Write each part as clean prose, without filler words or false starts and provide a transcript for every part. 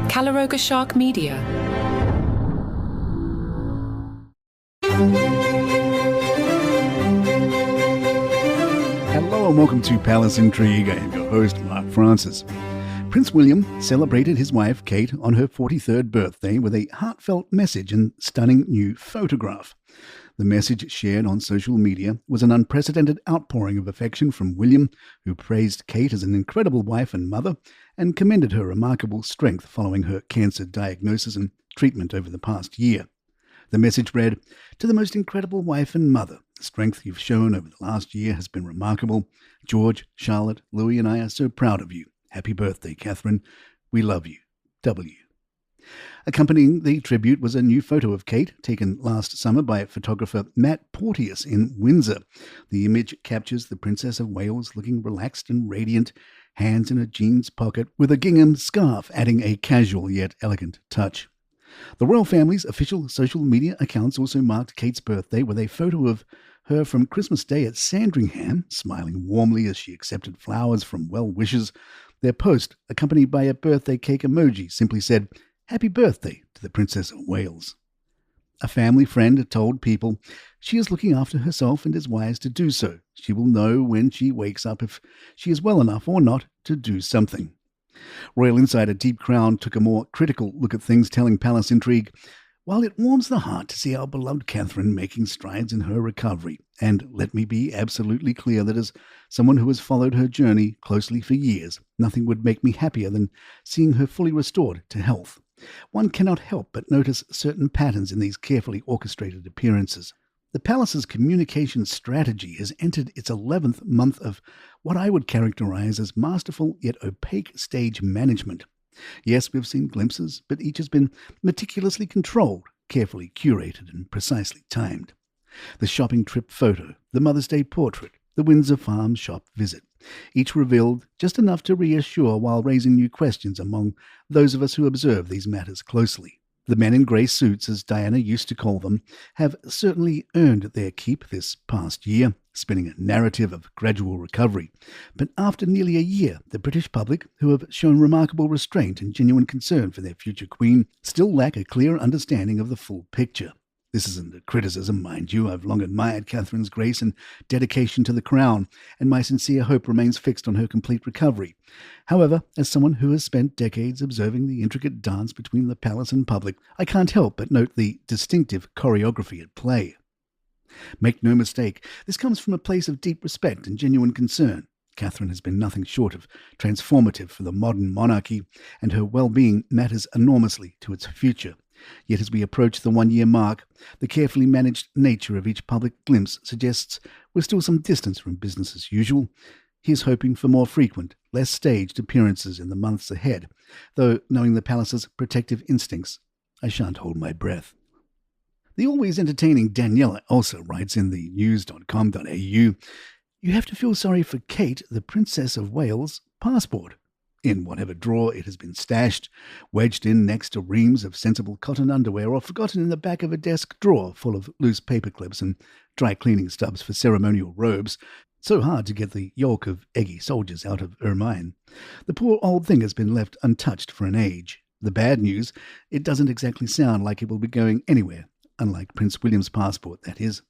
Calaroga Shark Media. Hello and welcome to Palace Intrigue. I am your host, Mark Francis. Prince William celebrated his wife, Kate, on her 43rd birthday with a heartfelt message and stunning new photograph. The message shared on social media was an unprecedented outpouring of affection from William, who praised Kate as an incredible wife and mother and commended her remarkable strength following her cancer diagnosis and treatment over the past year. The message read, "To the most incredible wife and mother, the strength you've shown over the last year has been remarkable. George, Charlotte, Louis and I are so proud of you. Happy birthday, Catherine. We love you. W." Accompanying the tribute was a new photo of Kate, taken last summer by photographer Matt Porteous in Windsor. The image captures the Princess of Wales looking relaxed and radiant, hands in a jeans pocket, with a gingham scarf adding a casual yet elegant touch. The royal family's official social media accounts also marked Kate's birthday with a photo of her from Christmas Day at Sandringham, smiling warmly as she accepted flowers from well-wishers. Their post, accompanied by a birthday cake emoji, simply said, "Happy birthday to the Princess of Wales." A family friend told People, "She is looking after herself and is wise to do so. She will know when she wakes up if she is well enough or not to do something." Royal insider Deep Crown took a more critical look at things, telling Palace Intrigue, "While it warms the heart to see our beloved Catherine making strides in her recovery, and let me be absolutely clear that as someone who has followed her journey closely for years, nothing would make me happier than seeing her fully restored to health. One cannot help but notice certain patterns in these carefully orchestrated appearances. The palace's communication strategy has entered its 11th month of what I would characterize as masterful yet opaque stage management. Yes, we've seen glimpses, but each has been meticulously controlled, carefully curated and precisely timed. The shopping trip photo, the Mother's Day portrait, the Windsor Farm shop visit, each revealed just enough to reassure while raising new questions among those of us who observe these matters closely. The men in grey suits, as Diana used to call them, have certainly earned their keep this past year, spinning a narrative of gradual recovery. But after nearly a year, the British public, who have shown remarkable restraint and genuine concern for their future queen, still lack a clear understanding of the full picture. This isn't a criticism, mind you. I've long admired Catherine's grace and dedication to the crown, and my sincere hope remains fixed on her complete recovery. However, as someone who has spent decades observing the intricate dance between the palace and public, I can't help but note the distinctive choreography at play. Make no mistake, this comes from a place of deep respect and genuine concern. Catherine has been nothing short of transformative for the modern monarchy, and her well-being matters enormously to its future. Yet as we approach the one-year mark, the carefully managed nature of each public glimpse suggests we're still some distance from business as usual. Here's hoping for more frequent, less staged appearances in the months ahead, though knowing the palace's protective instincts, I shan't hold my breath. The always entertaining Daniela also writes in the news.com.au, "You have to feel sorry for Kate, the Princess of Wales' passport. In whatever drawer it has been stashed, wedged in next to reams of sensible cotton underwear, or forgotten in the back of a desk drawer full of loose paper clips and dry cleaning stubs for ceremonial robes. So hard to get the yolk of eggy soldiers out of ermine. The poor old thing has been left untouched for an age. The bad news, it doesn't exactly sound like it will be going anywhere, unlike Prince William's passport, that is.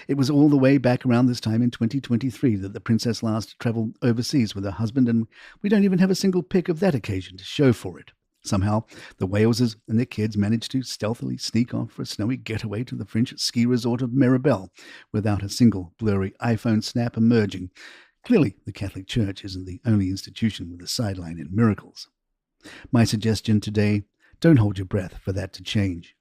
It was all the way back around this time in 2023 that the princess last travelled overseas with her husband, and we don't even have a single pic of that occasion to show for it. Somehow, the Waleses and their kids managed to stealthily sneak off for a snowy getaway to the French ski resort of Mirabel without a single blurry iPhone snap emerging. Clearly, the Catholic Church isn't the only institution with a sideline in miracles. My suggestion today, don't hold your breath for that to change.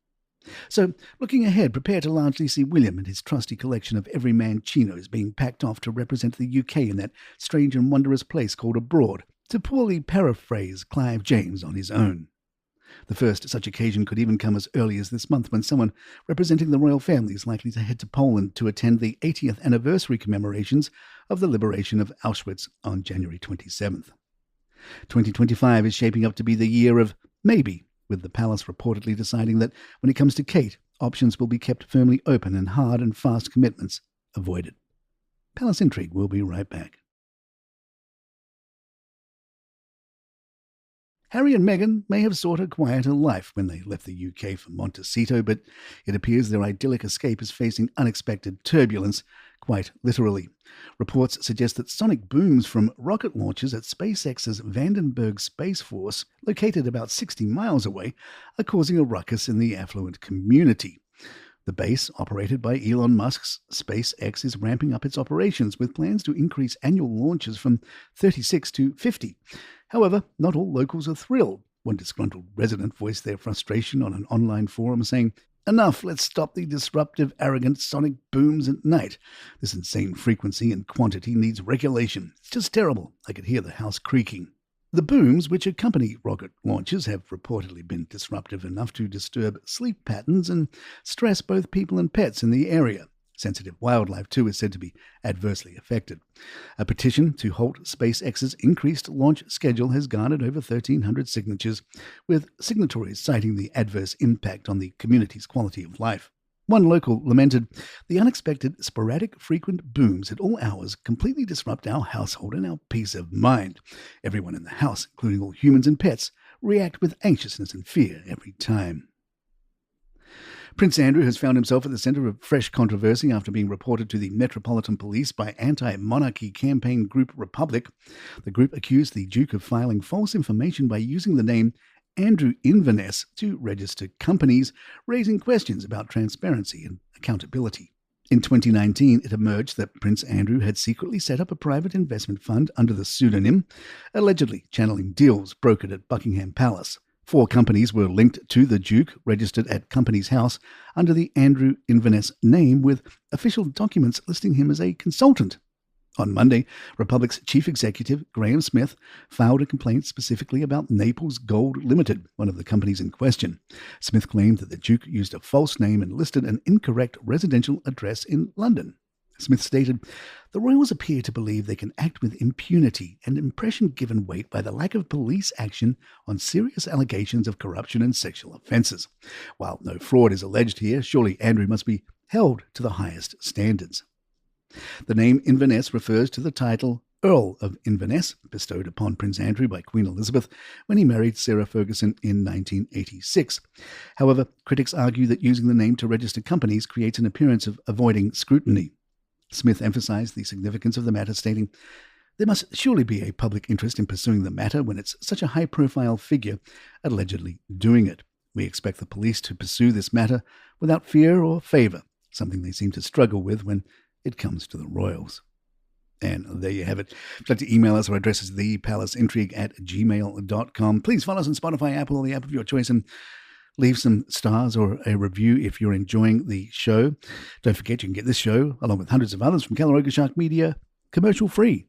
So, looking ahead, prepare to largely see William and his trusty collection of everyman chinos being packed off to represent the UK in that strange and wondrous place called abroad, to poorly paraphrase Clive James on his own. The first such occasion could even come as early as this month, when someone representing the royal family is likely to head to Poland to attend the 80th anniversary commemorations of the liberation of Auschwitz on January 27th. 2025 is shaping up to be the year of maybe, with the palace reportedly deciding that when it comes to Kate, options will be kept firmly open and hard and fast commitments avoided. Palace Intrigue will be right back. Harry and Meghan may have sought a quieter life when they left the UK for Montecito, but it appears their idyllic escape is facing unexpected turbulence, quite literally. Reports suggest that sonic booms from rocket launches at SpaceX's Vandenberg Space Force, located about 60 miles away, are causing a ruckus in the affluent community. The base, operated by Elon Musk's SpaceX, is ramping up its operations with plans to increase annual launches from 36 to 50. However, not all locals are thrilled. One disgruntled resident voiced their frustration on an online forum saying, "Enough, let's stop the disruptive, arrogant sonic booms at night. This insane frequency and quantity needs regulation. It's just terrible. I could hear the house creaking." The booms, which accompany rocket launches, have reportedly been disruptive enough to disturb sleep patterns and stress both people and pets in the area. Sensitive wildlife, too, is said to be adversely affected. A petition to halt SpaceX's increased launch schedule has garnered over 1,300 signatures, with signatories citing the adverse impact on the community's quality of life. One local lamented, "The unexpected, sporadic, frequent booms at all hours completely disrupt our household and our peace of mind. Everyone in the house, including all humans and pets, react with anxiousness and fear every time." Prince Andrew has found himself at the centre of fresh controversy after being reported to the Metropolitan Police by anti-monarchy campaign group Republic. The group accused the Duke of filing false information by using the name Andrew Inverness to register companies, raising questions about transparency and accountability. In 2019, it emerged that Prince Andrew had secretly set up a private investment fund under the pseudonym, allegedly channeling deals brokered at Buckingham Palace. 4 companies were linked to the Duke, registered at Companies House under the Andrew Inverness name, with official documents listing him as a consultant. On Monday, Republic's chief executive, Graham Smith, filed a complaint specifically about Naples Gold Limited, one of the companies in question. Smith claimed that the Duke used a false name and listed an incorrect residential address in London. Smith stated, "The royals appear to believe they can act with impunity, an impression given weight by the lack of police action on serious allegations of corruption and sexual offences. While no fraud is alleged here, surely Andrew must be held to the highest standards." The name Inverness refers to the title Earl of Inverness, bestowed upon Prince Andrew by Queen Elizabeth when he married Sarah Ferguson in 1986. However, critics argue that using the name to register companies creates an appearance of avoiding scrutiny. Smith emphasized the significance of the matter, stating, "There must surely be a public interest in pursuing the matter when it's such a high-profile figure allegedly doing it. We expect the police to pursue this matter without fear or favour, something they seem to struggle with when it comes to the royals." And there you have it. If you'd like to email us, our address is thepalaceintrigue@gmail.com. Please follow us on Spotify, Apple, or the app of your choice, and leave some stars or a review if you're enjoying the show. Don't forget, you can get this show, along with hundreds of others from Calaroga Shark Media, commercial-free.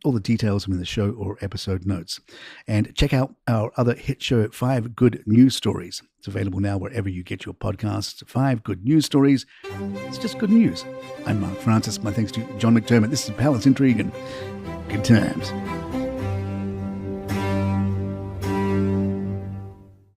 All the details are in the show or episode notes. And check out our other hit show, 5 Good News Stories. It's available now wherever you get your podcasts. 5 Good News Stories. It's just good news. I'm Mark Francis. My thanks to John McDermott. This is Palace Intrigue, and good times.